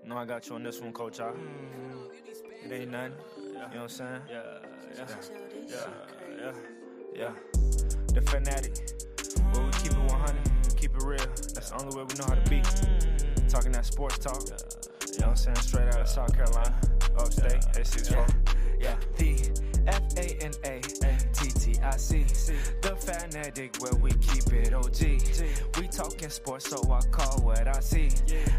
No, I got you on this one, Coach. It ain't nothing. You know what I'm saying? Yeah. The fanatic. Where we keep it 100, keep it real. That's the only way we know how to be. Talking that sports talk. You know what I'm saying? Straight out of South Carolina, upstate, A64. Yeah. The FANATTIC, the fanatic where we keep it OG. We talking sports, so I call what I see.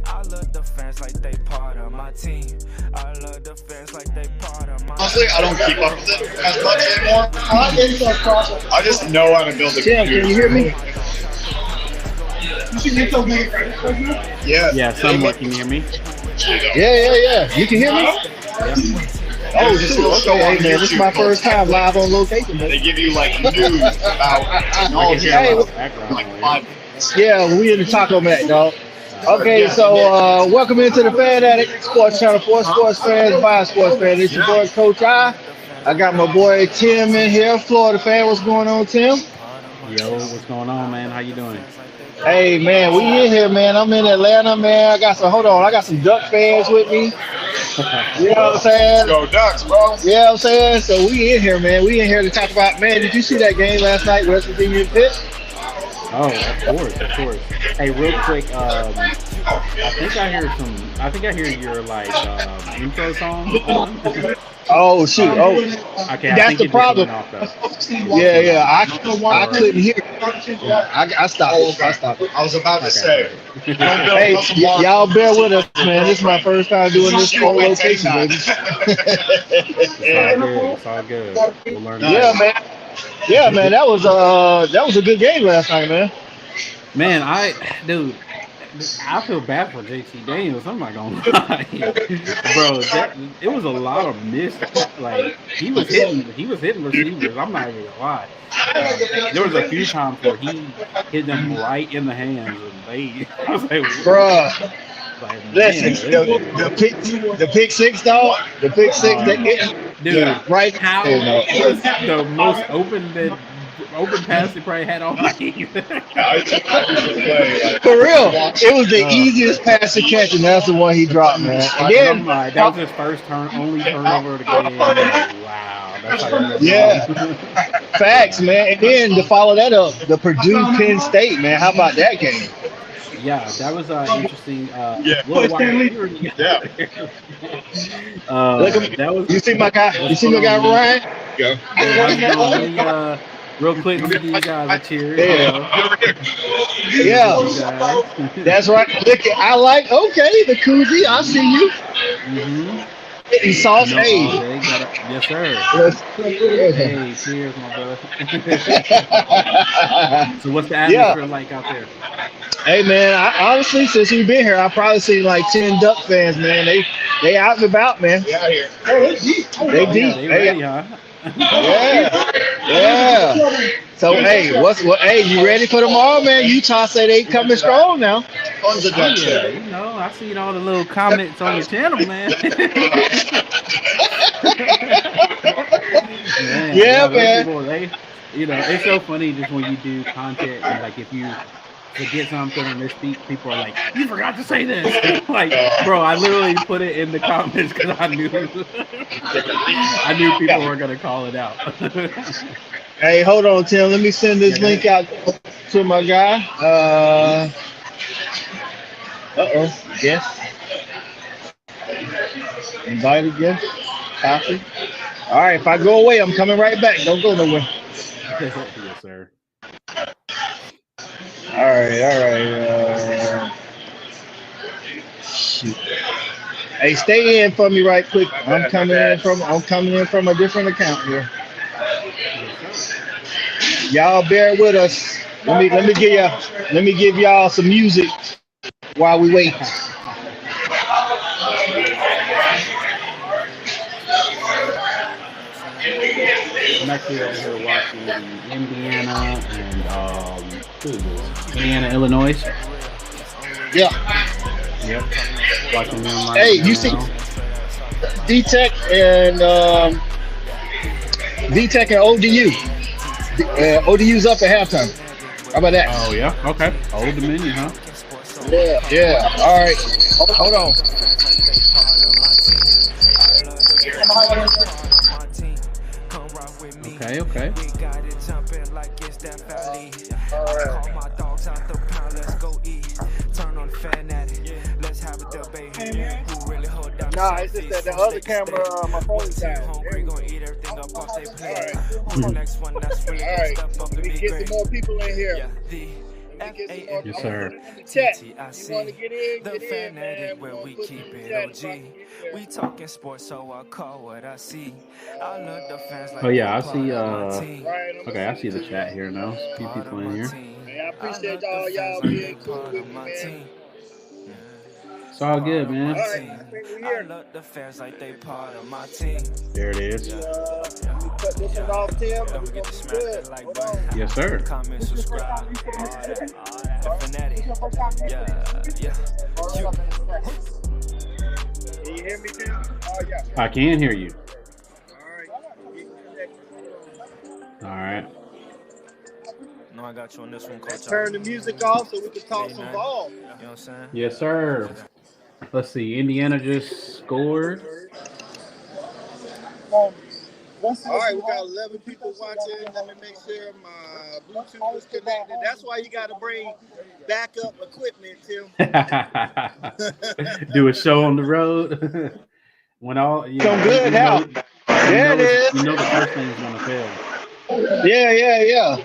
I love the fans like they part of my team. I love the fans like they part of my team. Honestly, I don't keep up with it as much anymore. I just know how to build a Tim, computer. can you hear me? Yeah. Yeah, somewhat. Can you hear me? Yeah. You can hear me? Yeah. Oh, shoot. Okay, hey, man, this is my first time live on location, man. They give you like news about technology. Hey, Like 5 minutes. yeah, we in the Taco Mat, dog. Okay, so welcome into the Fan Addict Sports Channel for sports fans, by sports fans. It's your boy, Coach I got my boy Tim in here, Florida fan. What's going on, Tim? Yo, what's going on, man? How you doing? Hey, man, we in here, man. I'm in Atlanta, man. I got some Duck fans with me. You know what I'm saying? Go Ducks, bro. You know what I'm saying? So we in here, man. We in here to talk about, man, did you see that game last night, West Virginia Pitt? Oh, of course. Hey, real quick, I think I hear your like intro song. Oh, shoot. Oh, Okay, that's the problem. Off, Yeah. I couldn't hear it. I stopped it. I was about to say. Hey, y'all bear with us, man. This is my first time doing this on location, baby. It's all good. We'll learn. Yeah, man. That was a good game last night, man. Man, I feel bad for JT Daniels. I'm not gonna lie, bro. It was a lot of missed. Like he was hitting receivers. I'm not even gonna lie. There was a few times where he hit them right in the hands, and I was like, Bruh. Like, Listen, the pick six, dog. The pick six, dude, right? How it was the most open pass he probably had all night. For real, it was the easiest pass to catch, and that's the one he dropped, man. Again, that was his first only turnover of the game. Wow, that's how yeah, facts, man. And then to follow that up, the Purdue Penn State, man. How about that game? Yeah, that was interesting. Yeah. That was. You see my guy? You see my guy, Ryan? Yeah. Real quick, give you guys a cheer. Yeah. That's right. Look, okay, the koozie. I see you. Mm-hmm. He sauce, hey. Yes, sir. Hey, cheers, my brother. So what's the atmosphere like out there? Hey, man, I honestly, since we've been here, I've probably seen like 10 Duck fans, man. They out and about, man. Yeah, here. They deep. They ready, huh? Yeah. So, hey, hey, you ready for tomorrow, man? Utah say they coming strong now. Tons of Ducks there. You know, I seen all the little comments on your channel, man. Man. People, it's so funny just when you do content and like if you forget something and misspeak, people are like, "You forgot to say this." Like, bro, I literally put it in the comments because I knew people were gonna call it out. Hey, hold on, Tim. Let me send this link out to my guy. Guest. Invited guest. Copy. All right, if I go away, I'm coming right back. Don't go nowhere. Yes, sir. All right. Shoot. Hey, stay in for me right quick. I'm coming in from a different account here. Y'all bear with us. Let me give y'all some music while we wait. I'm actually over here watching the Indiana and Indiana, Illinois. Yeah. Yep. Watching them right Hey, now. you see D-Tech and ODU. ODU's up at halftime. How about that? Oh yeah. Okay. Old Dominion, huh? Yeah. All right. Hold on. Okay, okay. We got it jumping like it's that valley. I call my dogs out the pound, let's go eat. Turn on the fan at it, let's have a debate. Who really hold down Nah, it's just that the other camera, my phone is down. hungry, gonna eat everything up off they plate. All Next one, that's really All gonna right. step up Let and me be get great. some more people in here. Yeah, the Let me get some more Yes, sir. people in the chat. You TTIC, want to get in? the Get in, fanatic man. where We're we gonna put keep some it chat OG. if I can get there. We talking sports, so I call what I see. I love the fans like Oh yeah, I they see. part of my team. Ryan, I'm Okay, I gonna see send the it to chat here now. A few Part people of in my here. team. Hey, I I appreciate love the all fans y'all like being they cool part with of me, my man. team. It's all good, man. All right, I think we're I here. love the fans like they part of my team. There it is. Let me cut this one off, Tim. Don't We're forget gonna to be smash good. that like Hold button. on. Yes, sir. Comment, subscribe, all that. The fanatic. Yeah. Can you hear me, Tim? Oh, yeah. I can hear you. All right. All right. No, I got you on this one, Coach. Turn the music off so we can talk Ain't some nothing. ball. You know what I'm saying? Yes, sir. Let's see. Indiana just scored. All right, we got 11 people watching. Let me make sure my Bluetooth is connected. That's why you got to bring backup equipment, Tim. Do a show on the road. When all you know, good now. There it is. You know the first thing is gonna fail. Yeah.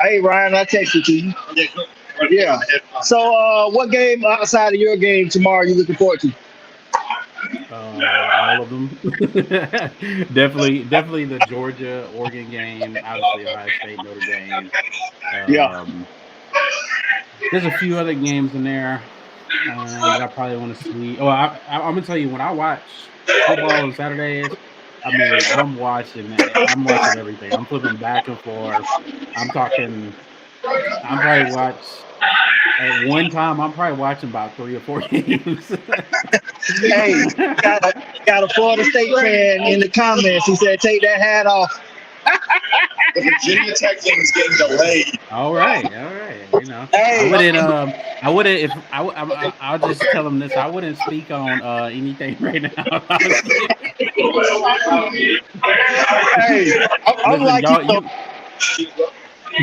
Hey, Ryan, I texted to you. Yeah. So, what game outside of your game tomorrow you looking forward to? All of them. definitely the Georgia Oregon game. Obviously Ohio State Notre Dame. Yeah. There's a few other games in there that I probably want to see. Oh, I'm gonna tell you, when I watch football on Saturdays, I mean, I'm watching everything. I'm flipping back and forth. I'm probably at one time. I'm probably watching about 3 or 4 games. Hey, got a Florida State fan in the comments. He said, "Take that hat off." The Virginia Tech game is getting delayed. All right. You know, Hey. I wouldn't. If I'll just tell them this. I wouldn't speak on anything right now. Hey, I'm Listen, like y'all.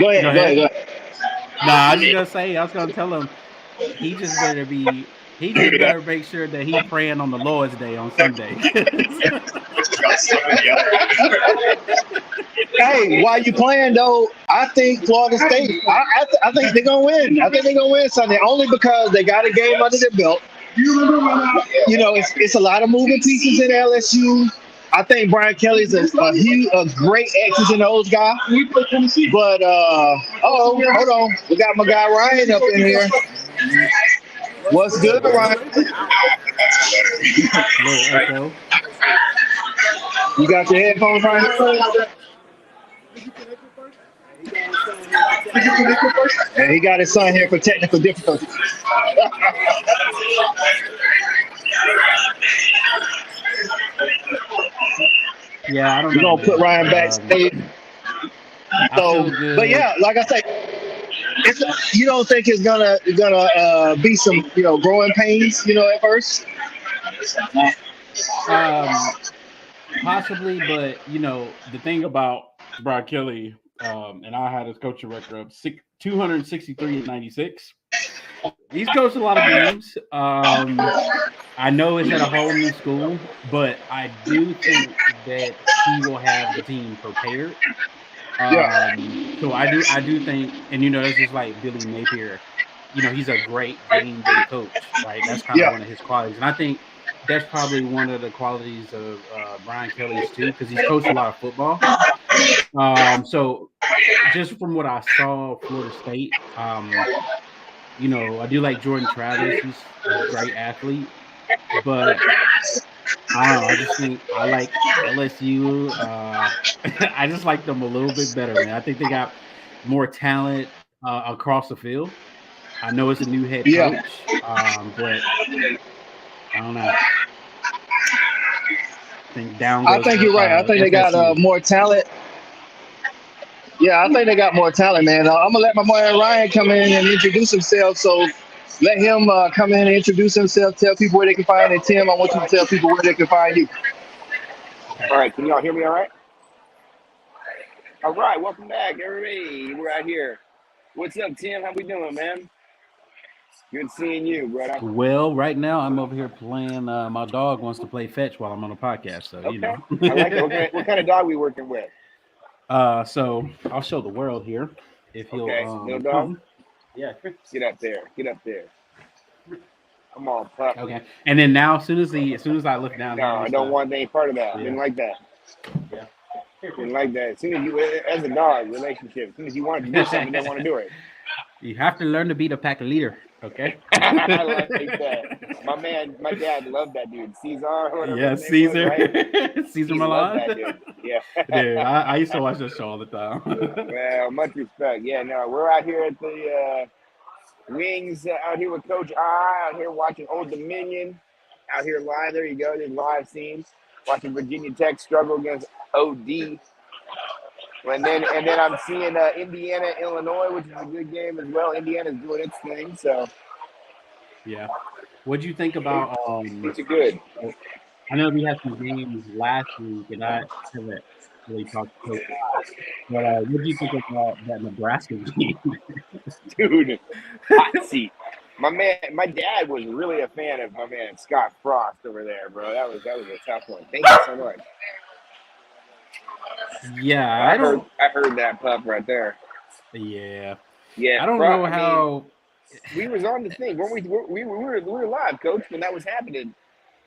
Go ahead. Nah, I was just gonna say. I was gonna tell him he just better make sure that he praying on the Lord's Day on Sunday. Hey, while you playing though, I think Florida State. I think they're gonna win. I think they're gonna win Sunday only because they got a game under their belt. You know, it's a lot of moving pieces in LSU. I think Brian Kelly's a great X's and O's guy. But hold on, we got my guy Ryan up in here. What's good, Ryan? Echo. You got your headphones, Ryan? And he got his son here for technical difficulties. Yeah, I don't know. We're gonna put Ryan backstage. So, but yeah, like I say, you don't think it's gonna be some growing pains at first? Possibly, but the thing about Brian Kelly, and I had his coaching record of 263 and 96. He's coached a lot of games. I know it's at a whole new school, but I do think that he will have the team prepared. So I do think, and it's just like Billy Napier. He's a great game day coach, right? That's kind of one of his qualities, and I think that's probably one of the qualities of Brian Kelly's too, because he's coached a lot of football. So just from what I saw, Florida State, I do like Jordan Travis. He's a great athlete, but I don't know. I just think I like LSU. I just like them a little bit better, man. I think they got more talent across the field. I know it's a new head coach, but I don't know. I think you're right. I think they got more talent. Yeah, I think they got more talent, man. I'm gonna let my boy Ryan come in and introduce himself, so let him come in and introduce himself, tell people where they can find him. Tim, I want you to tell people where they can find you. All right, can y'all hear me all right? All right, welcome back, everybody. We're out here. What's up, Tim? How we doing, man? Good seeing you, brother. Well, right now I'm over here playing. My dog wants to play fetch while I'm on a podcast, so you Okay, know. I like that. What kind of dog we working with? So I'll show the world here if he'll Okay, little dog. come. Yeah. Get up there. Get up there. Come on, pup. Okay. And then now, as soon as I look down, No, I don't want any part of that. Yeah. Didn't like that. Yeah. Didn't like that. As soon as you, as a dog relationship, as soon as you want to do something, you don't want to do it. You have to learn to be the pack leader. Okay. I like that. My dad loved that dude. Caesar. Yeah, Caesar. Was, right? Caesar He Milan. loved that dude. Yeah. Dude, I used to watch that show all the time. Well, much respect. Yeah, no, we're out here at the Wings, out here with Coach I, out here watching Old Dominion, out here live. There you go. There's live scenes. Watching Virginia Tech struggle against OD. And then I'm seeing Indiana, Illinois, which is a good game as well. Indiana's doing its thing, so yeah. What'd you think about? it's good. I know we had some games last week, and I haven't really talked to Coach. But what do you think about that Nebraska game? Dude, hot seat. My dad was really a fan of my man Scott Frost over there, bro. That was a tough one. Thank you so much. Yeah, I heard that pup right there. Yeah. Yeah. I don't know how. We was on the thing. Weren't we were live, Coach, when that was happening.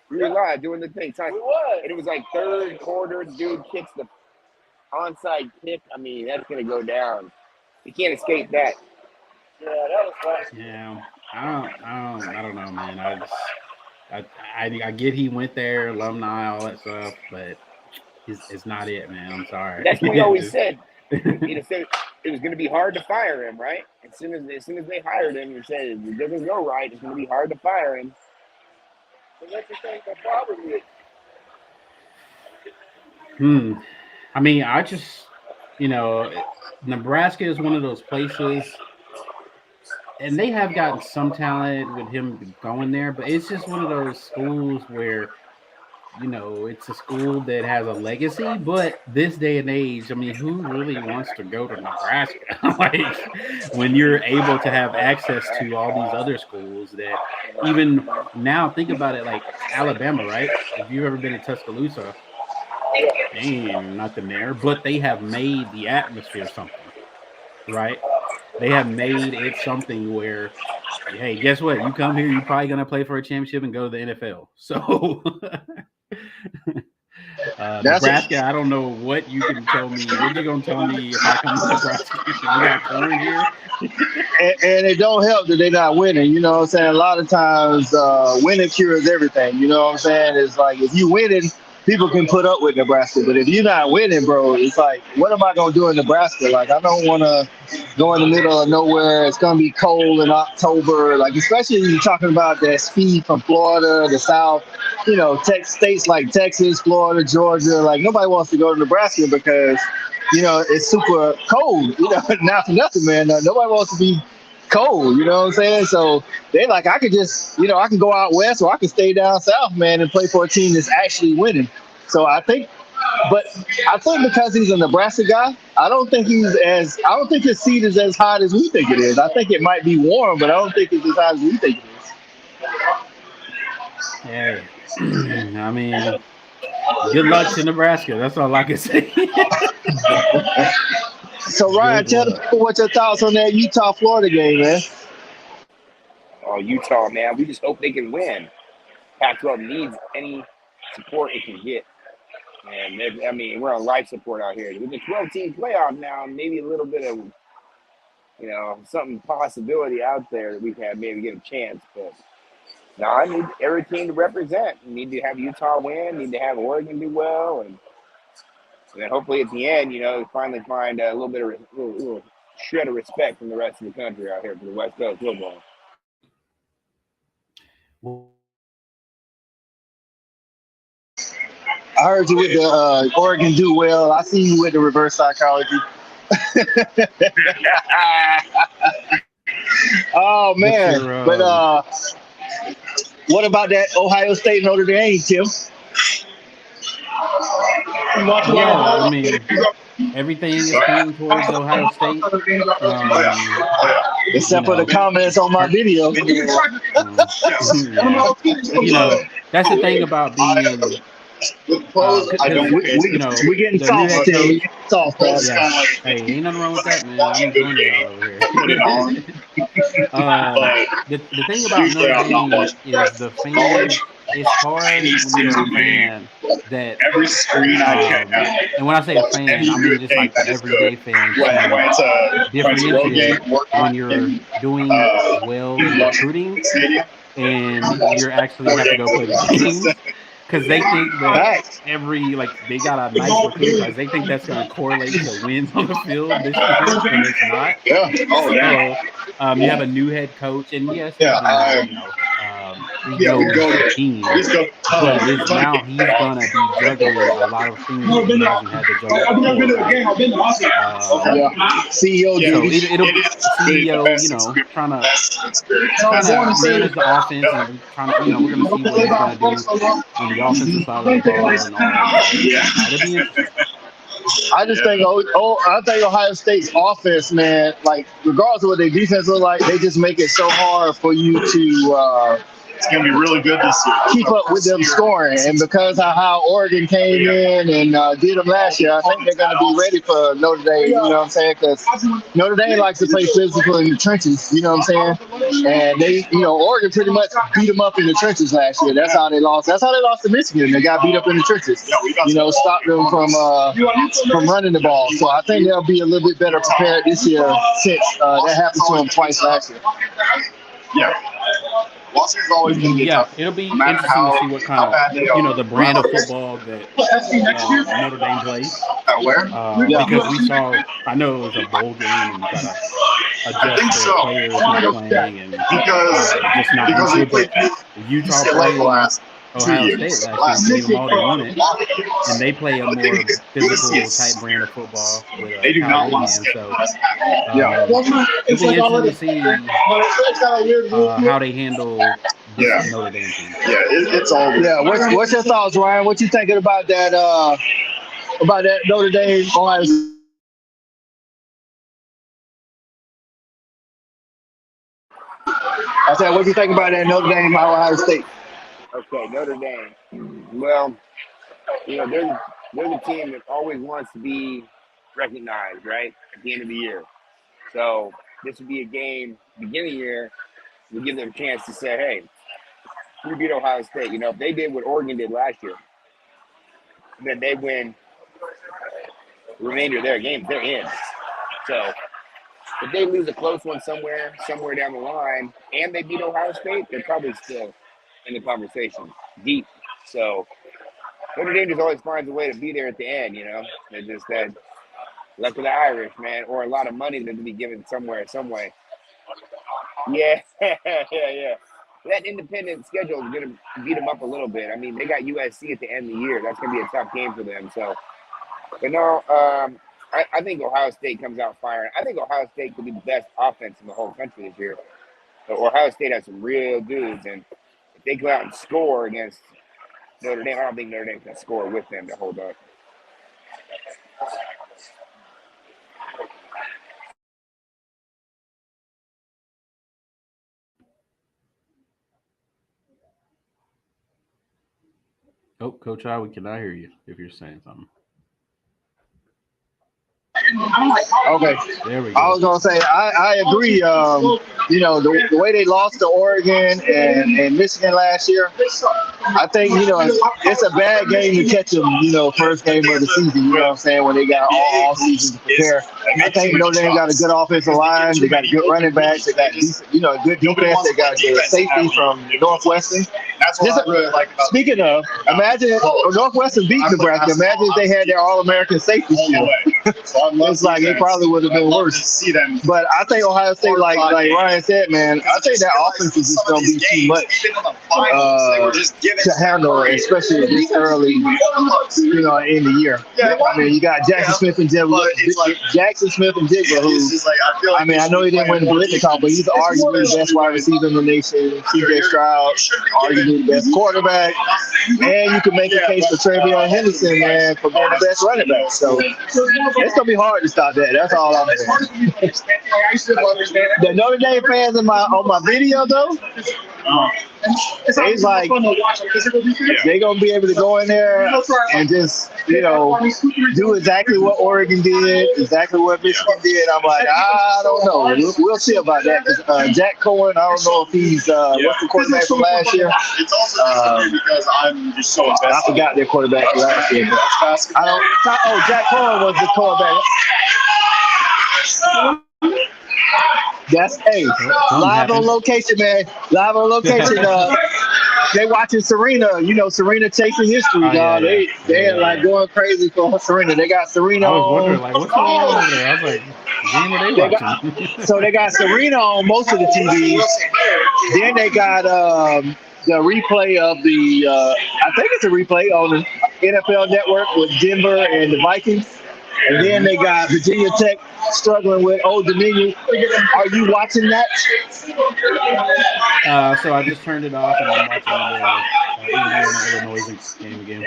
We were live doing the thing. We was. And it was like third quarter. Dude kicks the onside kick. I mean, that's gonna go down. You can't escape that. Yeah, that was fun. Yeah, I don't know, man. I get he went there, alumni, all that stuff, but it's not it, man. I'm sorry. That's what we always said. He said it was going to be hard to fire him, right? As soon as they hired him, he said if it doesn't go right, it's going to be hard to fire him. So that's the thing. The problem is. I mean, I just, Nebraska is one of those places, and they have gotten some talent with him going there, but it's just one of those schools where, it's a school that has a legacy, but this day and age, I mean, who really wants to go to Nebraska? Like, when you're able to have access to all these other schools that even now, think about it, like Alabama, right? If you've ever been to Tuscaloosa, ain't nothing there, but they have made the atmosphere something, right? They have made it something where, hey, guess what? You come here, you're probably going to play for a championship and go to the NFL. So, Nebraska, I don't know what you can tell me. What you going to tell me if I come to Nebraska? We got corn here. And it don't help that they're not winning. You know what I'm saying? A lot of times winning cures everything. You know what I'm saying? It's like if you winning, people can put up with Nebraska. But if you're not winning, bro, it's like, what am I going to do in Nebraska? Like, I don't want to go in the middle of nowhere. It's going to be cold in October. Like, especially when you're talking about that speed from Florida, the South, states like Texas, Florida, Georgia. Like, nobody wants to go to Nebraska because, it's super cold. Not for nothing, man. Nobody wants to be cold, you know what I'm saying? So they like, I could just, I can go out west or I can stay down south, man, and play for a team that's actually winning. So I think because he's a Nebraska guy, I don't think his seat is as hot as we think it is. I think it might be warm, but I don't think it's as hot as we think it is. Hey, I mean, good luck to Nebraska. That's all I can say. So, Ryan, tell the people what your thoughts on that Utah-Florida game, man. Oh, Utah, man. We just hope they can win. Pac-12 needs any support it can get. And, we're on life support out here. With the 12-team playoff now, maybe a little bit of, something possibility out there that we can maybe get a chance. But, no, I need every team to represent. We need to have Utah win. Need to have Oregon do well. And then hopefully at the end, finally find a little bit of little shred of respect from the rest of the country out here for the West Coast football. I heard you with the Oregon do well. I see you with the reverse psychology. Oh What's man, your but what about that Ohio State Notre Dame, Tim? yeah, I mean, everything is pointing towards Ohio State. You Except for the know, comments on my video. yeah, you know, that's the thing about being, because you know We getting the new soft, head Tim. We coach. getting soft, bro. Yeah, hey, ain't nothing wrong with that, man. I'm joining y'all over here. The thing about Notre Dame is the fans. It's hard when you're a fan that, and when I say a fan, I mean just like the everyday fan to differentiate when you're doing well in recruiting and you're actually have to go play the games. Because they think that they got a nice recruiting class. They think that's going to correlate to wins on the field this year, and it's not. So you have a new head coach, and yes, he's rebuild the team, but it's now he's going to be juggling a lot of things that he hasn't had to juggle before. Right? CEO duties. So it'll CEO, trying to manage the offense, and trying to, we're going to see what he's going to do on the offensive side of the ball and all that. It'll be interesting. I just think Ohio State's offense, man, like regardless of what their defense look like, they just make it so hard for you to it's gonna be really good this year. Keep up with them scoring, and because of how Oregon came in and did them last year, I think they're gonna be ready for Notre Dame. You know what I'm saying? Because Notre Dame likes to play physical in the trenches. You know what I'm saying? And they, Oregon pretty much beat them up in the trenches last year. That's how they lost. That's how they lost to Michigan. They got beat up in the trenches. Stopped them from running the ball. So I think they'll be a little bit better prepared this year since that happened to them twice last year. Yeah. Washington's always going to be tough. It'll be interesting to see what kind of, the brand of football that Notre Dame plays. Because we saw, I know it was a bowl game and you got to adjust to players not playing and just not do good. But Utah played Ohio State last year, gave them all they wanted, and they play a more physical type brand of football with they do not want so it'll be interesting to see how they handle Notre Dame team. Yeah, it's all. Yeah, what's your thoughts, Ryan? What you thinking about that Notre Dame Ohio State? I said, what do you think about that Notre Dame Ohio State? Okay, Notre Dame. Well, they're the team that always wants to be recognized, right, at the end of the year. So this would be a game, beginning of the year, we give them a chance to say, hey, we beat Ohio State. If they did what Oregon did last year, then they win the remainder of their games, they're in. So if they lose a close one somewhere down the line, and they beat Ohio State, they're probably still in the conversation deep. So Notre Dame just always finds a way to be there at the end, It's just that luck of the Irish, man, or a lot of money that to be given somewhere, some way. Yeah. That independent schedule is going to beat them up a little bit. I mean, they got USC at the end of the year. That's going to be a tough game for them. So, but no, I think Ohio State comes out firing. I think Ohio State could be the best offense in the whole country this year. But Ohio State has some real dudes, and if they go out and score against Notre Dame, I don't think Notre Dame can score with them to hold up. Oh, Coach I, we cannot hear you if you're saying something. Okay. There we go. I was gonna say I agree. The way they lost to Oregon and Michigan last year, I think it's a bad game to catch them. First game of the season. You know what I'm saying, when they got all season to prepare. I think Notre Dame got a good offensive line. They got good running backs. They got decent, good defense. They got good safety from Northwestern. That's what I really like about. Speaking of, imagine Northwestern beat Nebraska. Imagine if they had their All-American safety shield. It's like it probably would have been worse. See them. But I think Ohio State, like Ryan said, man, I think that offense is just going to be too much to handle, especially this early, in the year. I mean, you got Jackson Smith and Jigba, who, I mean, I know he didn't win the Blitnikoff, but he's arguably the best wide receiver in the nation. C.J. Stroud, arguably the best quarterback. And you can make a case for Travion Henderson, man, for being the best running back. So it's going to be hard to stop that. That's all I'm saying. The Notre Dame fans on my video, though, it's like they're going to be able to go in there and just, do exactly what Oregon did, exactly what Michigan did. I'm like, I don't know. We'll see about that. Because Jack Cohen, I don't know if he's what's the quarterback from last year. It's also because I'm just so invested. I forgot their quarterback from last year. Jack Cohen was the quarterback. That's live on location, man. Live on location. They watching Serena. Serena chasing history, dog. They're like going crazy for Serena. They got Serena. I was wondering, like, what's going on over there? I was like, game are they watching? So they got Serena on most of the TVs. Then they got the replay of the. I think it's a replay on the NFL Network with Denver and the Vikings. And then they got Virginia Tech struggling with Old Dominion. Are you watching that? So I just turned it off and I'm watching the Illinois game again.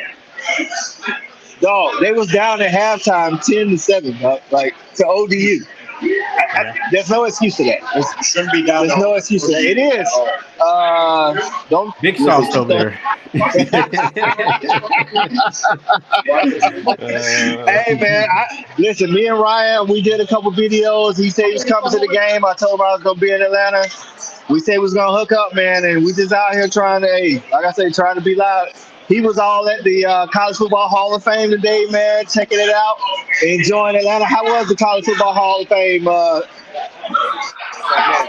Dog, they was down at halftime 10-7, like to ODU. There's no excuse to that. Shouldn't be down. There's no excuse to that. It is. Don't Big sauce over there. Hey man, listen. Me and Ryan, we did a couple videos. He said he was coming to the game. I told him I was gonna be in Atlanta. We said we was gonna hook up, man, and we just out here trying to be loud. He was all at the College Football Hall of Fame today, man, checking it out, enjoying Atlanta. How was the College Football Hall of Fame? Man,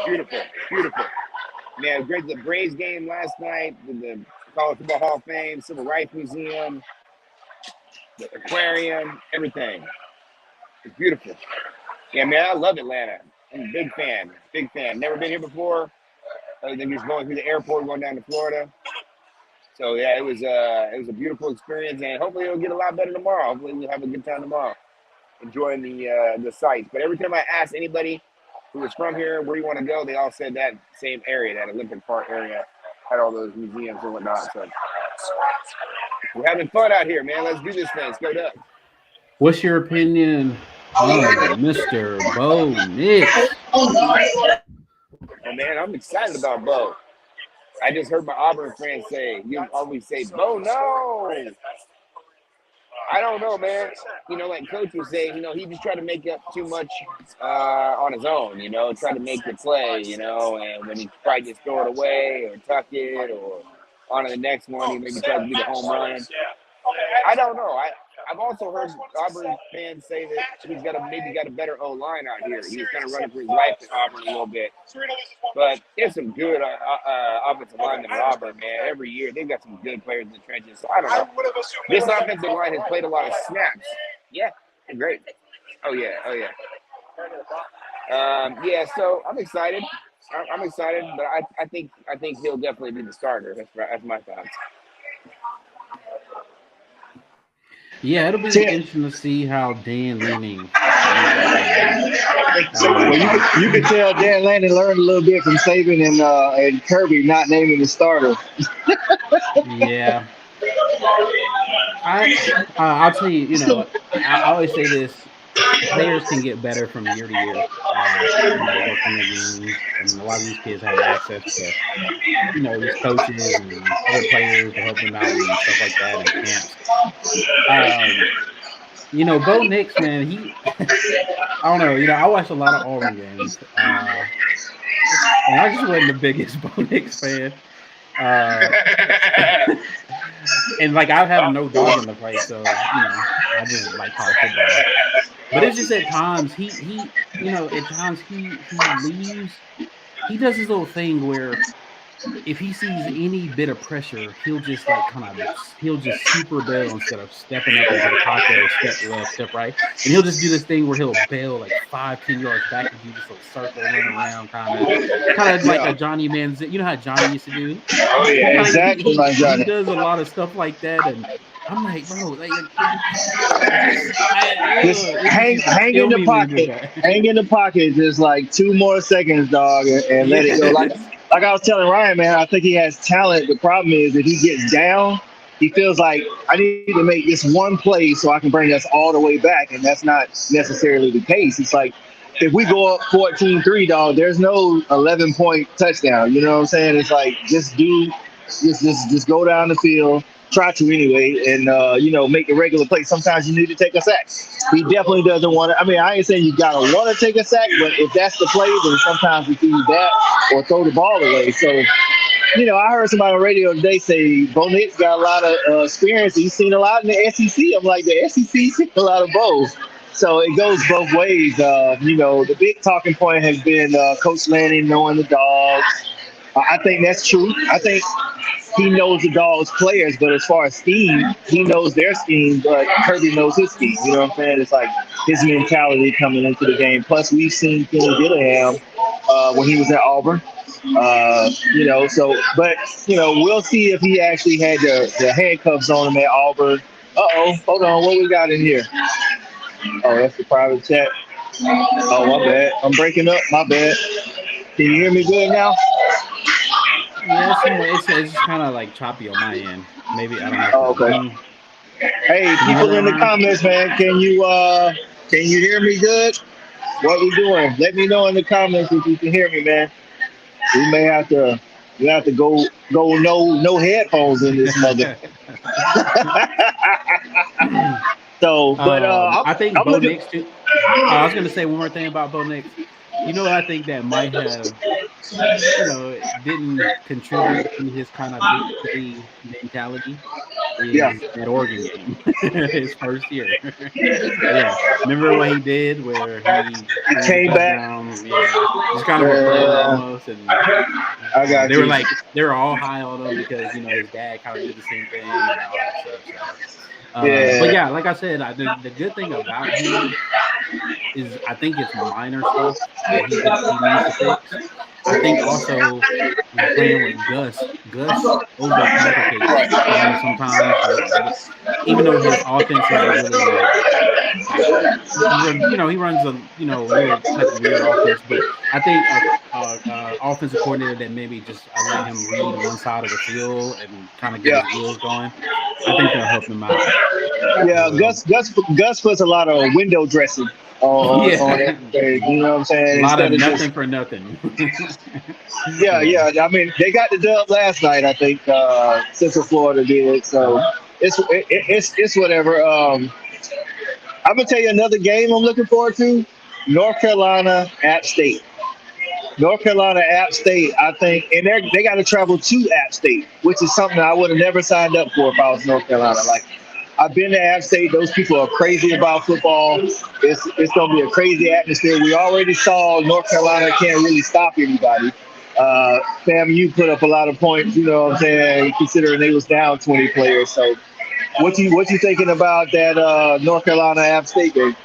beautiful. Man, great. The Braves game last night, the College Football Hall of Fame, Civil Rights Museum, the aquarium, everything. It's beautiful. Yeah, man, I love Atlanta. I'm a big fan. Never been here before, other than just going through the airport, going down to Florida. So yeah, it was a beautiful experience, and hopefully it'll get a lot better tomorrow. Hopefully we'll have a good time tomorrow, enjoying the sights. But every time I asked anybody who was from here where you want to go, they all said that same area, that Olympic Park area, had all those museums and whatnot. So we're having fun out here, man. Let's do this thing. Let's go Ducks. What's your opinion on Mr. Bo Nix? Oh man, I'm excited about Bo. I just heard my Auburn friends say, you always say, Bo, no. I don't know, man. Like Coach was saying, he just tried to make up too much on his own, try to make the play, and when he tried to throw it away or tuck it or on to the next one, he maybe tried to do the home run. I don't know. I've also heard Auburn fans say that he's got a better O-line out here. He was kind of running for his life in Auburn a little bit. But there's some good offensive linemen at Auburn, man. Every year they've got some good players in the trenches. So I don't know. This offensive line has played a lot of snaps. Yeah, they're great. Oh yeah. So I'm excited. I'm excited, but I think he'll definitely be the starter. That's my thoughts. Yeah, it'll be interesting to see how Dan Lanning. You can tell Dan Lanning learned a little bit from Saban and Kirby not naming the starter. Yeah. I'll tell you, I always say this. Players can get better from year to year. Working the games, and a lot of these kids have access to, these coaches and other players to help them out and stuff like that in camps. Bo Nix, man, I don't know. I watched a lot of Auburn games, and I just wasn't the biggest Bo Nix fan. And I have no dog in the fight, so I just like college football. But it's just at times he leaves. He does this little thing where if he sees any bit of pressure, he'll just like he'll just super bail instead of stepping up into the pocket or step left, step right. And he'll just do this thing where he'll bail like 5-10 yards back and do this little circle, run around, kind of like Yeah. a Johnny Manziel. You know how Johnny used to do? Oh yeah, Like exactly he, like he Johnny. does a lot of stuff like that, and I'm like, bro, Just hang in kill the me when he did pocket. that. Hang in the pocket just like 2 more seconds, dog, and let it go. Yes. Like I was telling Ryan, man, I think he has talent. The problem is if he gets down, he feels like I need to make this one play so I can bring us all the way back, and that's not necessarily the case. It's like if we go up 14-3, dog, there's no 11-point touchdown. You know what I'm saying? It's like just go down the field, try to anyway, and make the regular play. Sometimes you need to take a sack. He definitely doesn't want to. I mean, I ain't saying you gotta want to take a sack, but if that's the play, then sometimes it's either that or throw the ball away. So, I heard somebody on the radio today say Bo Nix got a lot of experience. He's seen a lot in the SEC. I'm like, the SEC seen a lot of Bo's. So it goes both ways. The big talking point has been Coach Lanning knowing the dogs. I think that's true. I think he knows the dogs players, but as far as scheme, he knows their scheme, but Kirby knows his scheme. You know what I'm saying? It's like his mentality coming into the game. Plus, we've seen Kenny Dillingham when he was at Auburn. We'll see if he actually had the handcuffs on him at Auburn. Hold on. What we got in here? Oh, that's the private chat. Oh, my bad. I'm breaking up. My bad. Can you hear me good now? Yeah, it's kind of like choppy on my end. Maybe I don't know. Oh, okay. Hey, people in the comments, man, can you hear me good? What we doing? Let me know in the comments if you can hear me, man. We may have to go no headphones in this mother. So, but I think Bo Nix too. I was going to say one more thing about Bo Nix. I think that might have, didn't contribute to his kind of big play mentality. That Oregon game, his first year. Yeah, remember what he did where he came back, just kind of almost, and I got they were all high on him because his dad kind of did the same thing and all that stuff. So. But yeah, like I said, the good thing about him is I think it's minor stuff that he needs to fix. I think also playing with Gus overcomplicates sometimes. Even though his offense is really he runs a real type of weird offense, but I think offensive coordinator that maybe just let him read one side of the field and kind of get his wheels going. I think that'll help him out. Yeah, Gus puts a lot of window dressing on everything. You know what I'm saying? A lot of nothing for nothing. Yeah. I mean, they got the dub last night. I think Central Florida did. So it's whatever. I'm gonna tell you another game I'm looking forward to: North Carolina, App State. North Carolina, App State, I think, and they got to travel to App State, which is something I would have never signed up for if I was North Carolina. Like, I've been to App State. Those people are crazy about football. It's going to be a crazy atmosphere. We already saw North Carolina can't really stop anybody. FAMU put up a lot of points, you know what I'm saying, considering they was down 20 players. So what you thinking about that North Carolina App State game?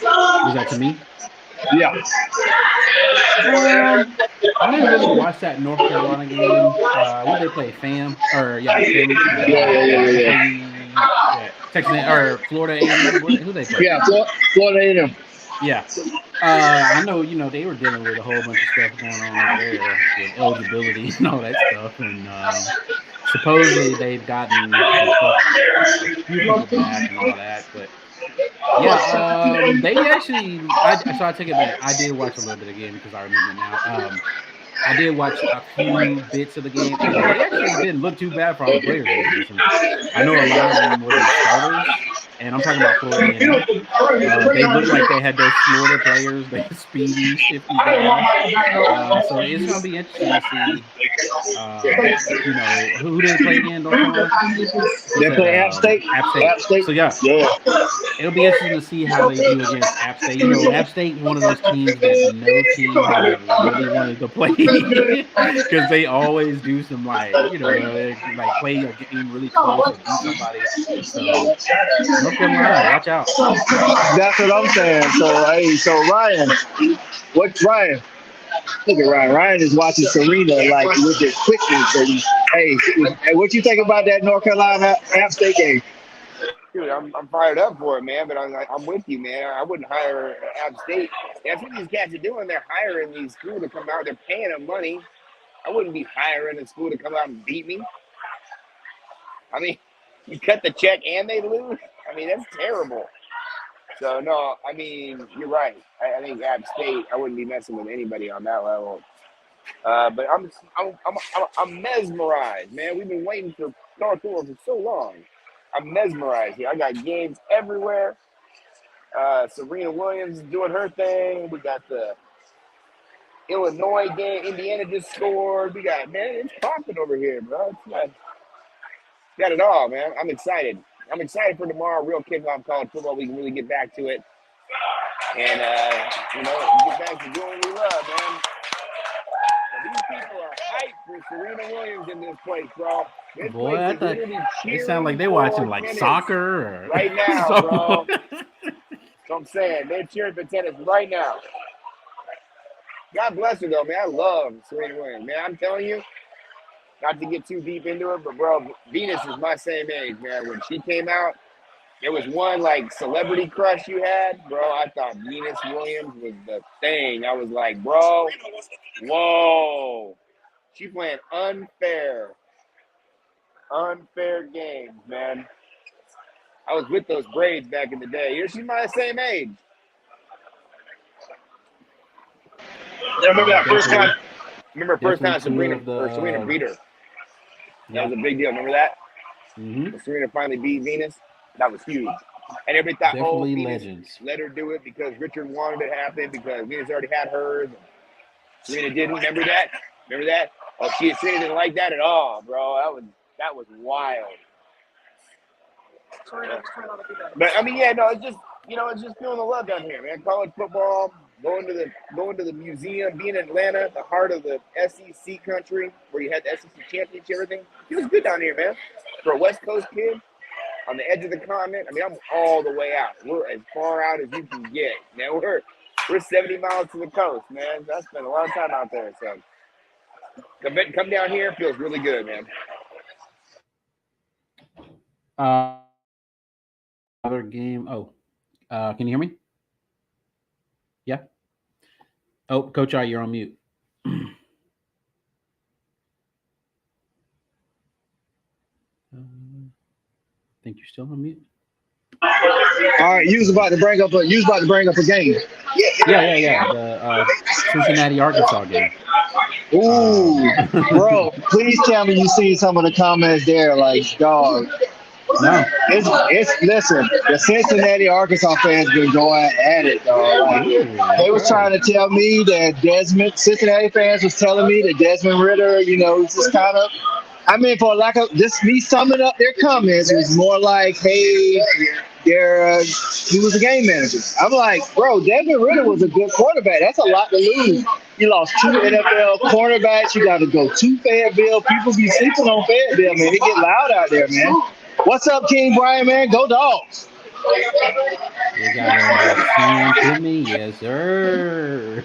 Was that to me? Yeah. I didn't really watch that North Carolina game. What they play? FAM? Or yeah. Texas or Florida A&M? Who they play? Yeah, Florida A&M. Yeah. I know, they were dealing with a whole bunch of stuff going on over there with eligibility and all that stuff. And supposedly they've gotten a few people back and all that. But yeah, they actually. So I take it back. I did watch a little bit of the game because I remember now. I did watch a few bits of the game, and they actually didn't look too bad for all the players. I know a lot of them were starters, and I'm talking about Florida A&M. They look like they had those Florida players, they speedy, shifty guys. So it's going to be interesting to see. Who did they play again? North Carolina. They play App State. App State. App State. So yeah, it'll be interesting to see how they do against App State. App State is one of those teams that no team has really wanted to play because they always do some like play a game really close or beat somebody. So North Carolina, watch out. That's what I'm saying. So Ryan, Ryan? Look at Ryan. Ryan is watching Serena like with the quickness, baby. Hey, what you think about that North Carolina App State game? Dude, I'm fired up for it, man. But I'm with you, man. I wouldn't hire App State. That's what these cats are doing. They're hiring these schools to come out. They're paying them money. I wouldn't be hiring a school to come out and beat me. I mean, you cut the check and they lose. I mean, that's terrible. So no, I mean, you're right. I think App State, I wouldn't be messing with anybody on that level. But I'm mesmerized, man. We've been waiting for North Carolina for so long. I'm mesmerized here. I got games everywhere. Serena Williams is doing her thing. We got the Illinois game. Indiana just scored. We got, man, it's popping over here, bro. Got it all, man. I'm excited. I'm excited for tomorrow. Real kickoff college football. We can really get back to it. And, get back to doing what we love, man. But these people are hyped for Serena Williams in this place, bro. This Boy, I thought they sound like they're cheering watching for like tennis soccer or right now, something. bro. So I'm saying they're cheering for tennis right now. God bless her, though, man. I love Serena Williams, man. I'm telling you, not to get too deep into it, but, bro, Venus is my same age, man. When she came out, there was one, like, celebrity crush you had, bro. I thought Venus Williams was the thing. I was like, bro, whoa. She playing unfair games, man. I was with those braids back in the day. She's my same age. I remember that first time. Serena beat her. That was a big deal. Remember that? Mm-hmm. When Serena finally beat Venus. That was huge. And everybody thought, Definitely Venus legends. let her do it because Richard wanted it to happen because Venus already had hers. And Serena didn't. Remember that? Oh, Serena didn't like that at all, bro. That was wild. But I mean, it's just feeling the love down here, man. College football, going to the museum, being in Atlanta, the heart of the SEC country, where you had the SEC championship, everything. It was good down here, man. For a West Coast kid, on the edge of the continent. I mean, I'm all the way out. We're as far out as you can get. Man, we're 70 miles to the coast, man. I spent a lot of time out there, so come down here, it feels really good, man. Other game. Can you hear me? Yeah. Oh, Coach I, you're on mute. Think you're still on mute. All right, you was about to bring up a game. Yeah. The Cincinnati Arkansas game. Ooh, bro, please tell me you see some of the comments there, like, dog. No. It's listen, the Cincinnati Arkansas fans been going at it, dog. Like, they was trying to tell me that Cincinnati fans was telling me that Desmond Ritter, was just kind of, I mean, for lack of just me summing up their comments, it was more like, hey, he was a game manager. I'm like, bro, Desmond Ritter was a good quarterback. That's a lot to lose. You lost 2 NFL cornerbacks. You got to go to Fayetteville. People be sleeping on Fayetteville, man. It get loud out there, man. What's up, King Brian, man? Go Dogs. You got to me, yes, sir.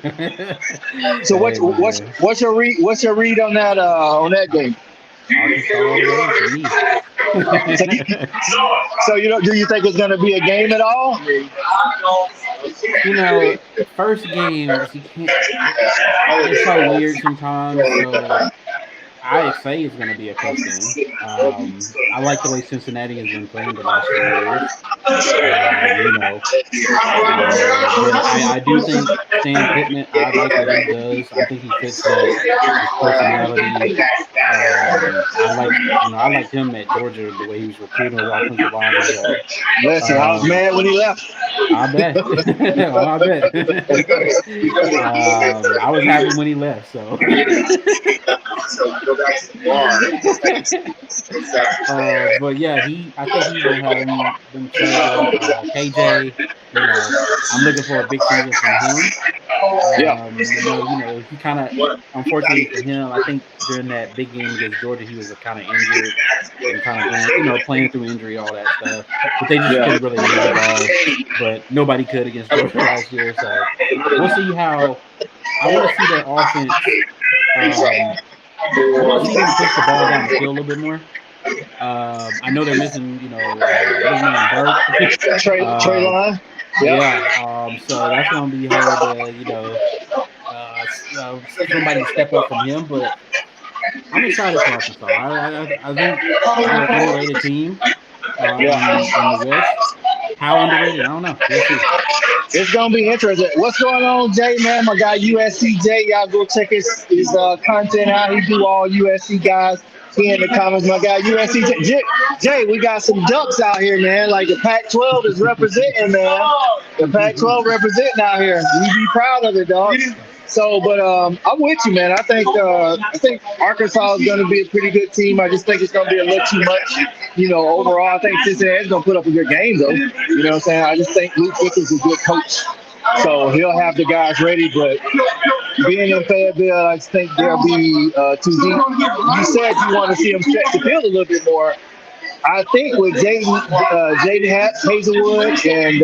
So what's your read on that game? So do you think it's going to be a game at all? First games, you can't. It's so weird sometimes. So I say it's going to be a close game. I like the way Cincinnati has been playing the last few years. You know, but I do think Sam Pittman. I like what he does. I think he fits that his personality. I liked him at Georgia the way he was recruiting the offensive linemen. So, Listen, I was mad when he left. I bet. I bet. I was happy when he left. So, but yeah, I think he's gonna have them KJ. You know, I'm looking for a big season from him. He kind of, unfortunately for him, I think during that big game against Georgia, he was kind of injured and kind of going, playing through injury, all that stuff. But they just couldn't really move the ball. But nobody could against Georgia last year. So we'll see how. I want to see their offense. I want to see them push the ball down the field a little bit more. I know they're missing, Burke. Trey Line. Yeah. So that's going to be hard to, somebody step up from him. But I'm excited for Arkansas. I think they're an underrated team in the West. How underrated? I don't know. We'll see. It's gonna be interesting. What's going on, Jay? Man, my guy USC Jay. Y'all go check his content out. He do all USC guys. He in the comments, my guy USC Jay. We got some ducks out here, man. Like the Pac-12 is representing, man. The Pac-12 representing out here. We be proud of it, dog. So, but I'm with you, man. I think Arkansas is going to be a pretty good team. I just think it's going to be a little too much, overall. I think Cincinnati's going to put up a good game, though. You know what I'm saying? I just think Luke Fickell's a good coach. So he'll have the guys ready, but being in Fayetteville, I just think they'll be too deep. You said you want to see them stretch the field a little bit more. I think with Jaden Hazelwood and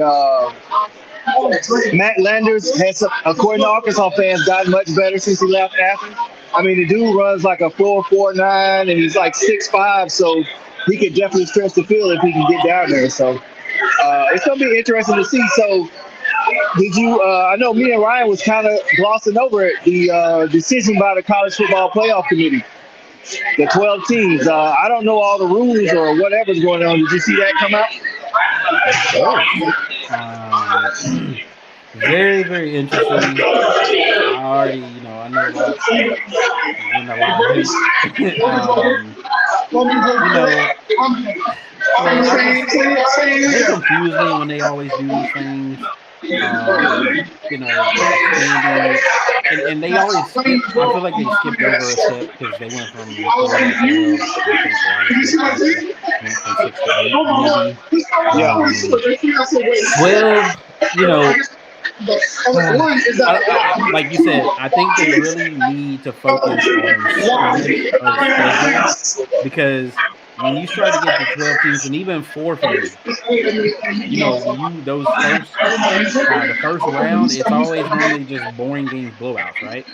Matt Landers has, according to Arkansas fans, gotten much better since he left Athens. I mean, the dude runs like a 4.49, and he's like 6'5", so he could definitely stretch the field if he can get down there. So it's going to be interesting to see. So did you I know me and Ryan was kind of glossing over it, the decision by the College Football Playoff Committee, the 12 teams. I don't know all the rules or whatever's going on. Did you see that come out? Very, very interesting. I already, I know about a lot of they confuse me when they always do these things. And they always I feel like they skipped over a step because they went from 12, like you said, I think they really need to focus on because when you start to get to 12 teams and even 4 for me, those the first round, it's always normally just boring games, blowouts, right?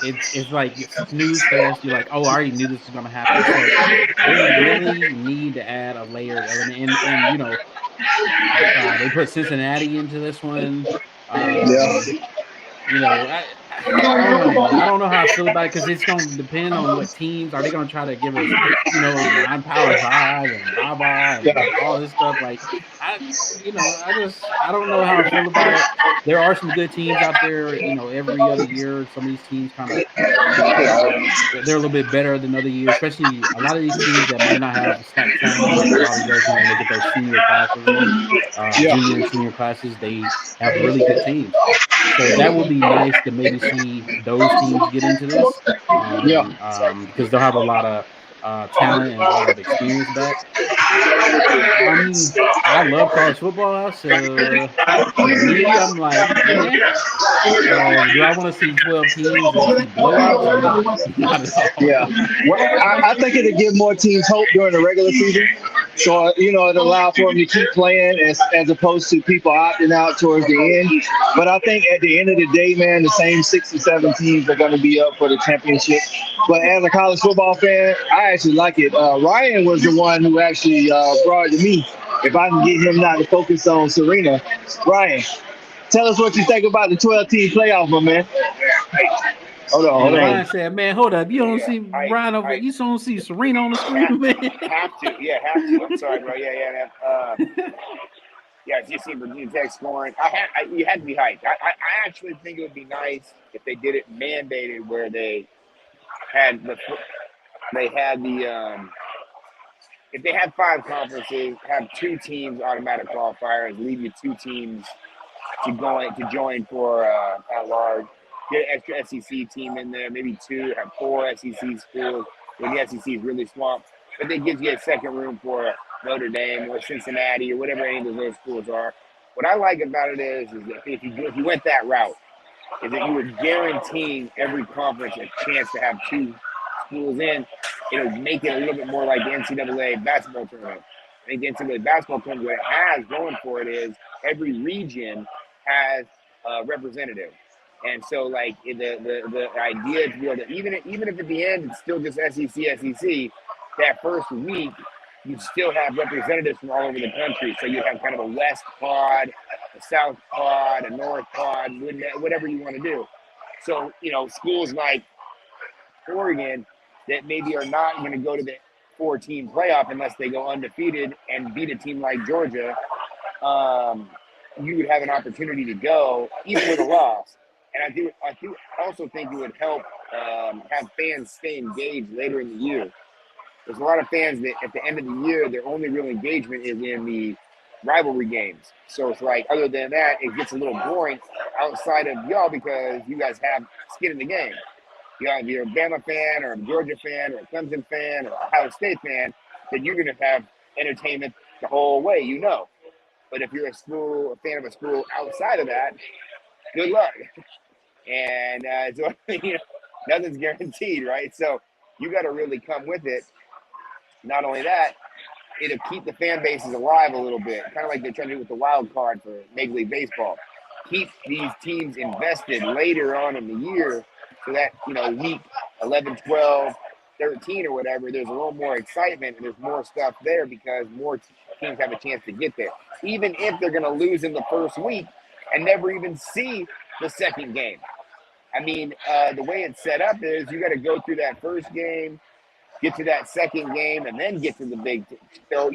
It's like snooze fest. You're like, oh, I already knew this was going to happen. So they really need to add a layer of element. And they put Cincinnati into this one. I don't know how I feel about it because it's going to depend on what teams. Are they going to try to give us, 9 power 5 and blah blah and all this stuff? Like, I don't know how I feel about it. There are some good teams out there. Every other year, some of these teams kind of they're a little bit better than other years. Especially a lot of these teams that might not have stacked talent. Like a lot of those when they get those senior classes, junior and senior classes, they have really good teams. So that would be nice to maybe see those teams get into this. Because they'll have a lot of talent and a lot of experience back. I love college football, so me, I'm like, do I want to see 12 teams and see blowouts? Well, I think it'll give more teams hope during the regular season. So, it allows for them to keep playing as opposed to people opting out towards the end. But I think at the end of the day, man, the same 6 or 7 teams are going to be up for the championship. But as a college football fan, I actually like it. Ryan was the one who actually brought it to me. If I can get him not to focus on Serena. Ryan, tell us what you think about the 12-team playoff, my man. And Hold on. Ryan said, "Man, hold up, you don't Yeah. see Ryan over, you don't see Serena on the screen, man." Have to. I'm sorry, bro. Yeah. Yeah, you see Virginia Tech scoring. You had to be hyped. I actually think it would be nice if they did it mandated, where they had the if they had 5 conferences, have 2 teams automatic qualifiers, leave you 2 teams to join for at large. Get an extra SEC team in there, maybe 2, have 4 SEC schools when the SEC is really swamped. But they gives you a second room for Notre Dame or Cincinnati or whatever any of those schools are. What I like about it is that if you went that route, is that you were guaranteeing every conference a chance to have 2 schools in. It would make it a little bit more like the NCAA basketball tournament. I think the NCAA basketball tournament, what it has going for it is every region has a representative. And so, like, the idea to be able to, even if at the end it's still just SEC, that first week, you still have representatives from all over the country. So you have kind of a West pod, a South pod, a North pod, whatever you want to do. So, schools like Oregon that maybe are not going to go to the 4-team playoff unless they go undefeated and beat a team like Georgia, you would have an opportunity to go even with a loss. And I do also think it would help have fans stay engaged later in the year. There's a lot of fans that at the end of the year, their only real engagement is in the rivalry games. So it's like, other than that, it gets a little boring outside of y'all because you guys have skin in the game. If you're a Bama fan or a Georgia fan or a Clemson fan or a Ohio State fan, then you're going to have entertainment the whole way, But if you're a fan of a school outside of that, good luck. And so, nothing's guaranteed, right? So you got to really come with it. Not only that, it'll keep the fan bases alive a little bit, kind of like they're trying to do with the wild card for Major League Baseball. Keep these teams invested later on in the year so that, week 11, 12, 13 or whatever, there's a little more excitement and there's more stuff there because more teams have a chance to get there. Even if they're going to lose in the first week and never even see the second game. I mean, the way it's set up is you got to go through that first game, get to that second game, and then get to the big. So,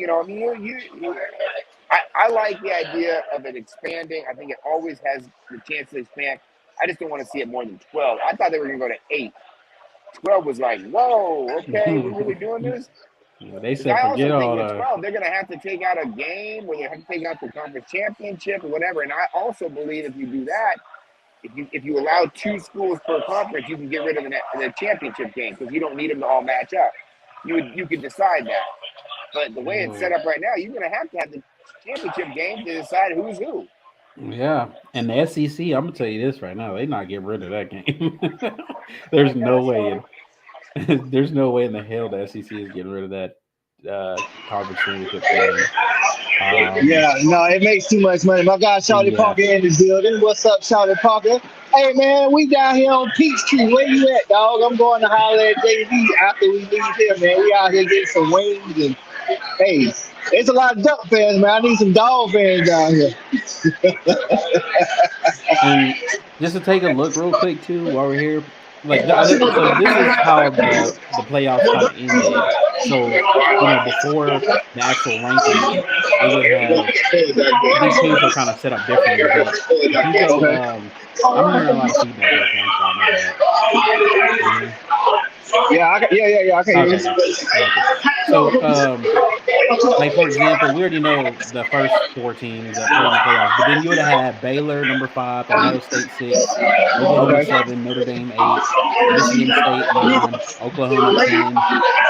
I like the idea of it expanding. I think it always has the chance to expand. I just don't want to see it more than 12. I thought they were going to go to 8. 12 was like, whoa, okay, we're really doing this? Yeah, they said forget all that. 12, they're going to have to take out a game where they have to take out the conference championship or whatever. And I also believe if you do that, if you allow 2 schools per conference, you can get rid of the championship game because you don't need them to all match up. You could decide that. But the way it's set up right now, you're going to have the championship game to decide who's who. Yeah, and the SEC, I'm going to tell you this right now, they're not getting rid of that game. There's no way. There's no way in the hell the SEC is getting rid of that conference championship game. It makes too much money. My guy Shawty Parker in the building. What's up, Shawty Parker? Hey man, we down here on Peachtree. Where you at, dog? I'm going to holler at JV after we leave here, man. We out here getting some wings and hey, there's a lot of Duck fans, man. I need some Dog fans down here. And just to take a look real quick too while we're here. Like this is how the playoffs kind of ended. So before the actual rankings, it would have these teams are kind of set up differently. But if you go, I'm hearing a lot of feedback. I can hear you. So, like for example, we already know the first 4 teams that play in the playoffs, but then you would have had Baylor number 5, Ohio State 6, Oklahoma 7, Notre Dame 8, Michigan State 9, Oklahoma 10,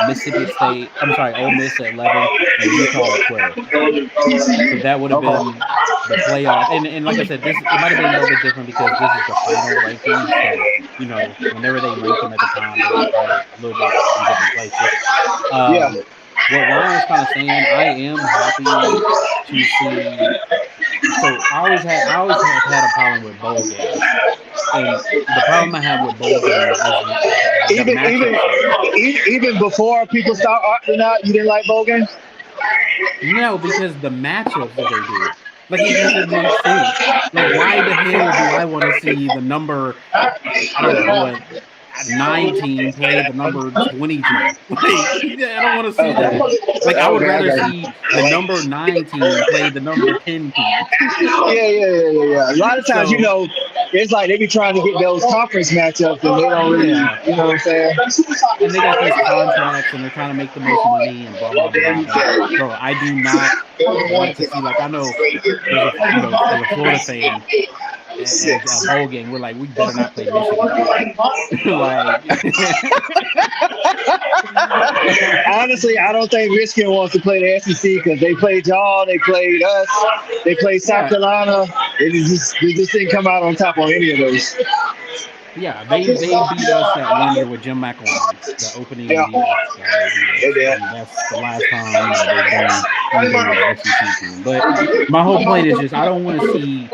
Mississippi State. Ole Miss at 11, and Utah at 12. So that would have been the playoff. And like I said, it might have been a little bit different because this is the final ranking. So whenever they rank them at the time, they were a little bit in different places. What Ryan's kind of saying, I am happy to see. So I always have had a problem with bowl games, and the problem I have with bowl games is even before people start opting out, you didn't like bowl games. No, because the matchups that they do. Like it doesn't make sense. Like why the hell do I want to see the number? I don't know what. 9 team play the number 20 team. Like, I don't want to see that. Like, I would rather see the number 9 team play the number 10 team. Yeah. A lot of times, it's like they be trying to get those conference matchups and they don't really, you know what I'm saying? And they got these contracts and they're trying to make the most money and blah, blah, blah. But, bro, I do not want to see, like, I know as a Florida fan, at a bowl game, we're like, we better not play Michigan. Honestly, I don't think Michigan wants to play the SEC because they played y'all, they played us, they played South Carolina. They just didn't come out on top on any of those. Yeah, they beat us that one year with Jim McElwain, the opening year. And that's the last time they've done anything with the SEC team. But my whole point is just I don't like to see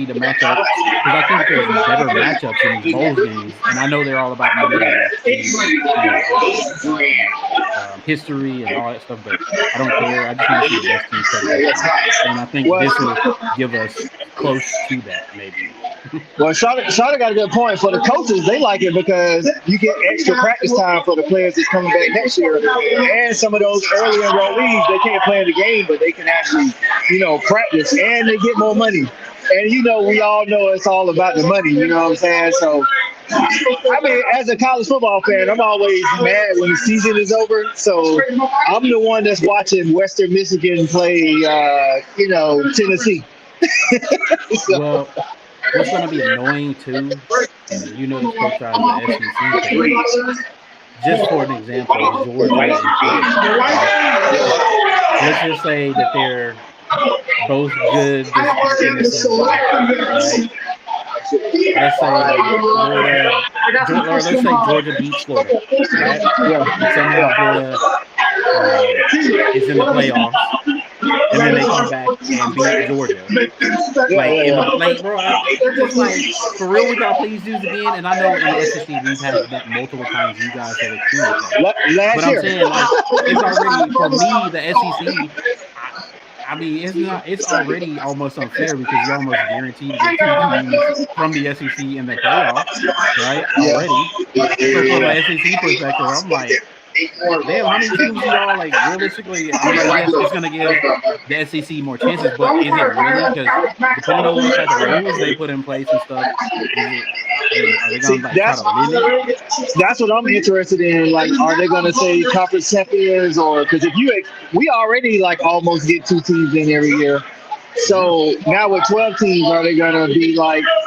the matchups because I think there's better matchups in these bowl games, and I know they're all about money and history and all that stuff, but I don't care. I just want to see the best team set, and I think this will give us close to that maybe. Well, Shawty got a good point. For the coaches, they like it because you get extra practice time for the players that's coming back next year. And some of those early enrollees, they can't play in the game, but they can actually, practice and they get more money. And, we all know it's all about the money, you know what I'm saying? So, I mean, as a college football fan, I'm always mad when the season is over. So I'm the one that's watching Western Michigan play, Tennessee. Well, what's going to be annoying too, this coach out of the SEC, just for an example, Georgia and Florida. Let's just say that they're both good. Let's say Georgia beats Florida, right? Somehow Florida is in the playoffs. And then they come back and beat Georgia. Bro, it's like, for real, we got to play these dudes again. And I know in the SEC we've had that multiple times. You guys have experienced that. But I'm saying, like, it's already, for me, the SEC, I mean, it's already almost unfair because you're almost guaranteed to get 2 teams from the SEC in the playoffs, right? Already. So from the SEC perspective, I'm like, damn, how many teams y'all, like, realistically, yes, it's going to give the SEC more chances, but is it really? Because depending on what type of rules they put in place and stuff, are they going to, try to limit it? That's what I'm interested in. Like, are they going to say conference champions? Or, because we already, almost get 2 teams in every year. So now with 12 teams, are they going to be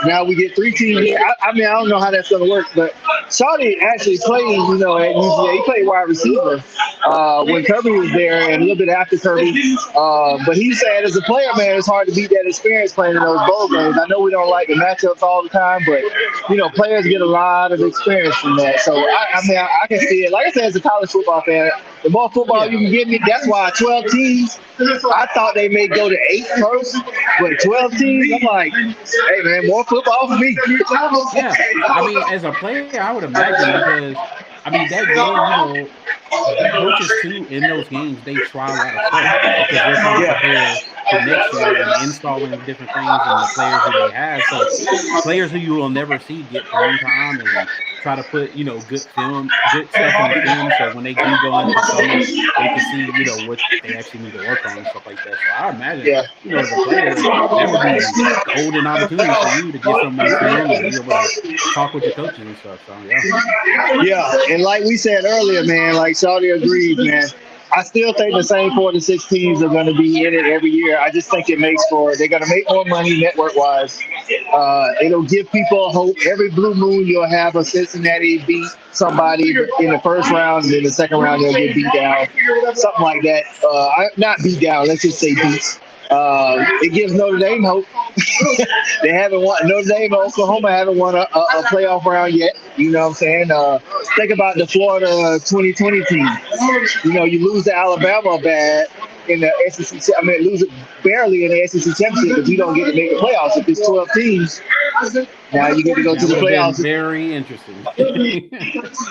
now we get 3 teams? I mean, I don't know how that's going to work, but Shawty actually played, at UGA. He played wide receiver when Kirby was there and a little bit after Kirby. But he said as a player, man, it's hard to beat that experience playing in those bowl games. I know we don't like the matchups all the time, but, players get a lot of experience from that. So, I can see it. Like I said, as a college football fan, the more football you can give me, that's why 12 teams. I thought they may go to 8 first, but 12 teams, I'm like, hey, man, more football for me. Yeah, I mean, as a player, I would imagine because, that game, the coaches, too, in those games, they try a lot of stuff because they're trying to prepare for next year and installing different things in the players that they have. So players who you will never see get playing time and try to put, good stuff on the film so when they do go into summer, they can see, what they actually need to work on and stuff like that. So I imagine, as a player, that would be a golden opportunity for you to get some more film and be able to talk with your coaches and stuff. So, yeah, and like we said earlier, man, like Shawty agreed, man. I still think the same 4 to 6 teams are going to be in it every year. I just think they're going to make more money network-wise. It'll give people hope. Every blue moon, you'll have a Cincinnati beat somebody in the first round, and then the second round, they'll get beat down. Something like that. Not beat down, let's just say beats. It gives Notre Dame hope. They haven't won. Notre Dame and Oklahoma haven't won a playoff round yet. You know what I'm saying? Think about the Florida 2020 team. You lose to Alabama bad in the SEC. Lose it barely in the SEC championship if you don't get to make the playoffs. If it's 12 teams, Now you get to go to the playoffs. Very interesting.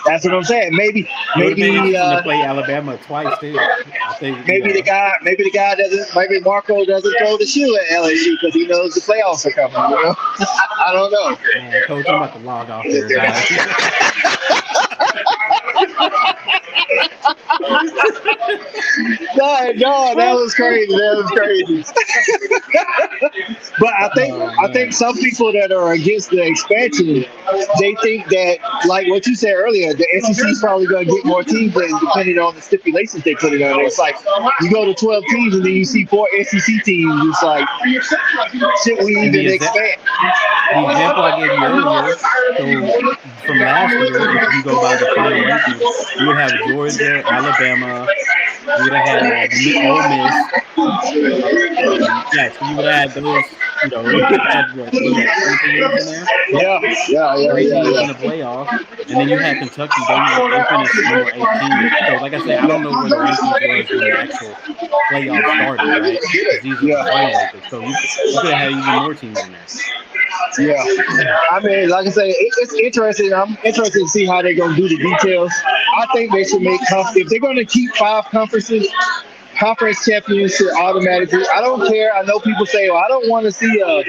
That's what I'm saying. Maybe to play Alabama twice too. I think the guy doesn't. Maybe Marco doesn't throw the shoe at LSU because he knows the playoffs are coming. You know? I don't know. Man, Coach, I'm about to log off here, guys. No, that was crazy. But I think some people that are against the expansion, they think that, like what you said earlier, the SEC is probably going to get more teams in depending on the stipulations they put it on. It's like you go to 12 teams and then you see 4 SEC teams. It's like, should we even expand? The example I gave you earlier, so from last year, if you go by the final rankings, you would have Georgia, Alabama, you would have had Ole Miss. So you would have those, you know, you had what, 3 teams in there? Yeah. 3 teams in the playoff. And then you had Kentucky, they finished number 18. So like I said, I don't know where the rankings was when the actual playoff started, right? Because these are the final rankings. So you could have had even more teams in there. Yeah, I mean, like I say, it's interesting. I'm interested to see how they're going to do the details. I think they should make if they're going to keep 5 conferences, conference champions should automatically. I don't care. I know people say, "Well, I don't want to see a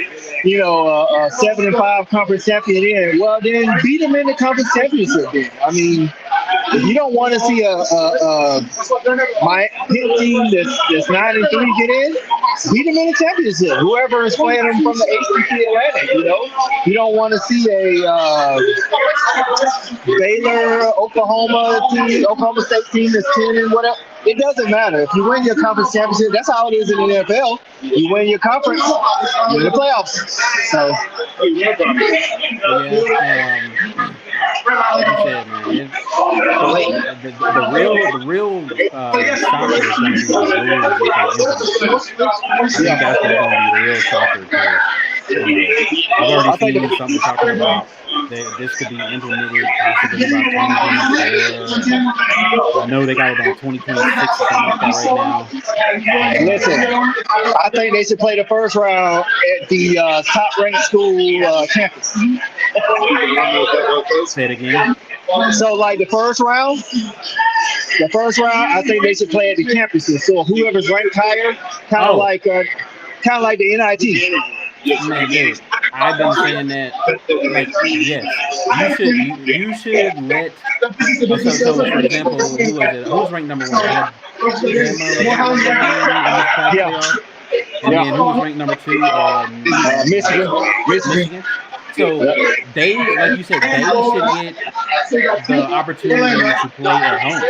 7-5 conference champion in." Well, then beat them in the conference championship. Then I mean, if you don't want to see my hit team that's 9-3 get in, beat them in the championship. Whoever is playing them from the ACC Atlantic, you don't want to see a Baylor, Oklahoma State team that's 10 and whatever. It doesn't matter. If you win your conference championship, that's how it is in the NFL. You win your conference, you win the playoffs. So, the real shocker is going to be the Blues. I think that's going to be the real shocker. I've already seen something talking about that this could be implemented possibly by 2024. I know they got it on 2026 or something like that right now. Listen, I think they should play the first round at the top-ranked school campus. Say it again. So, like the first round, I think they should play at the campuses. So whoever's ranked higher, kind of like the NIT. Man, dude, I've been saying that. Like, yes, you should let. So for example, who was it? Who was ranked number 1? And then who was ranked number 2? Michigan. So they, like you said, they should get the opportunity to play at home.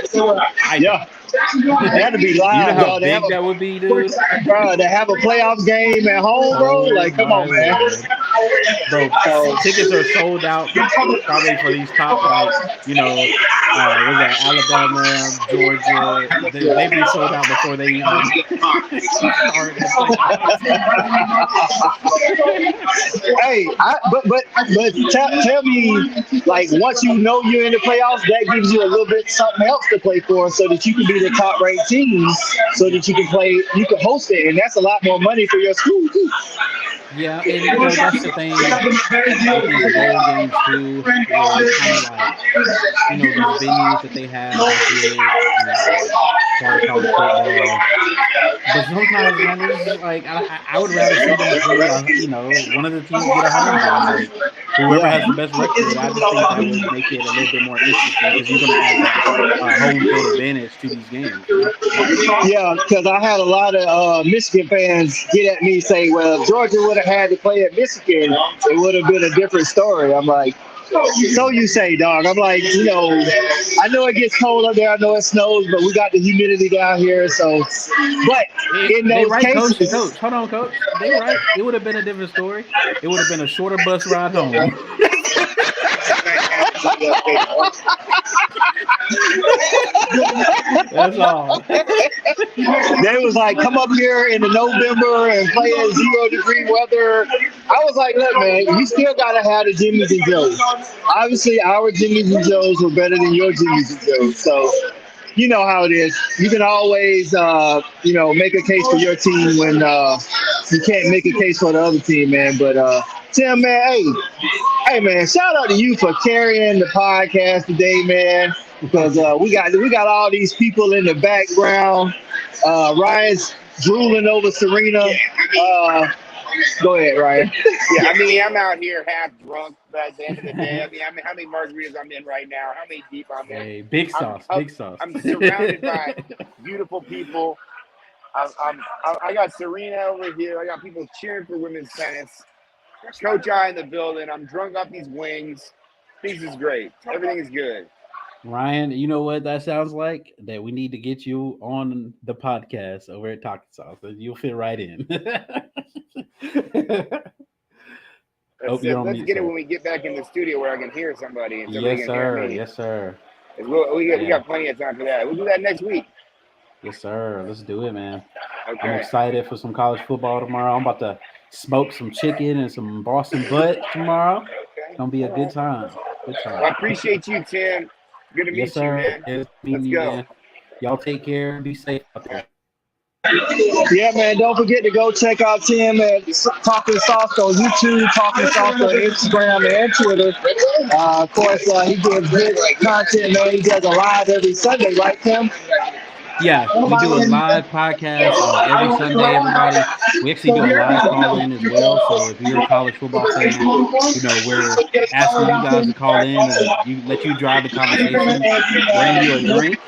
That'd be live, you know how big that would be, dude? Bro, to have a playoff game at home, bro? Like, come on, man. Bro, tickets are sold out probably for these top, was that Alabama, Georgia? They'd be sold out before they even start. Hey, but tell me, like, once you know you're in the playoffs, that gives you a little bit something else to play for, so that you can be the top-ranked team, so that you can host it, and that's a lot more money for your school too. Yeah, and that's the thing. I think the bowl games too, kind of like, the venues that they have, part of college football. But sometimes, man, it's just like I would rather see them play, one of the teams get a home game. Like, whoever has the best record, I just think that would make it a little bit more interesting because you're going to add that home field advantage to these games. Yeah, because I had a lot of Michigan fans get at me say, well, if Georgia would have had to play at Michigan, it would have been a different story. I'm like, so you say, dog. I'm like, I know it gets cold up there. I know it snows, but we got the humidity down here. So, but in those cases, Coach, hold on, Coach. They right. It would have been a different story. It would have been a shorter bus ride home. That's all. They was like, come up here in the November and play in 0-degree weather. I was like, look, man, you still gotta have the Jimmys and Joes. Obviously, our Jimmys and Joes were better than your Jimmys and Joes. So, you know how it is. You can always, make a case for your team when you can't make a case for the other team, man. But Tim, man, hey, man, shout out to you for carrying the podcast today, man. Because we got all these people in the background. Ryan's drooling over Serena. Go ahead, Ryan. Yeah, I mean, I'm out here half drunk, but at the end of the day, I mean, how many margaritas I'm in right now? How many deep I'm in? Hey, big sauce. I'm surrounded by beautiful people. I got Serena over here. I got people cheering for women's tennis. Coach I in the building. I'm drunk off these wings. Things is great. Everything is good. Ryan, you know what that sounds like? That we need to get you on the podcast over at Talking Sauce. You'll fit right in. Let's get it when we get back in the studio where I can hear somebody and somebody can hear me. Yes, sir. We got plenty of time for that. We'll do that next week. Yes, sir. Let's do it, man. Okay. I'm excited for some college football tomorrow. I'm about to smoke some chicken and some Boston butt tomorrow. It's gonna be a good time. Well, I appreciate you, Tim. Good to meet you, man. Let's go. Man. Y'all take care and be safe out there. Yeah, man. Don't forget to go check out Tim at Talking Sauce on YouTube, Talking Sauce on Instagram and Twitter. Of course, he gives good content, man. He does a live every Sunday, right, Tim? Yeah, we do a live podcast every Sunday, everybody. We actually do a live call-in as well. So if you're a college football fan, you know, we're asking you guys to call in and let you drive the conversation, bring you a drink.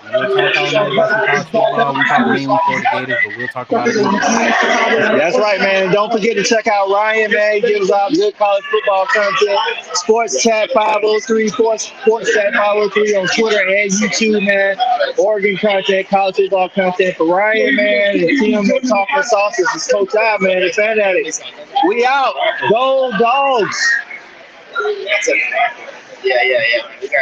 We'll talk all night about some college football. We talk mainly for the Gators, but we'll talk about it. That's right, man. Don't forget to check out Ryan, man. He gives out good college football content. Sports Chat 503, Sports Chat 503 on Twitter and YouTube, man. Oregon content, college football content for Ryan, man. And Tim at Talking Sauce. This is Coach I, man. The Fan Addicts. We out. Go Dogs. Yeah.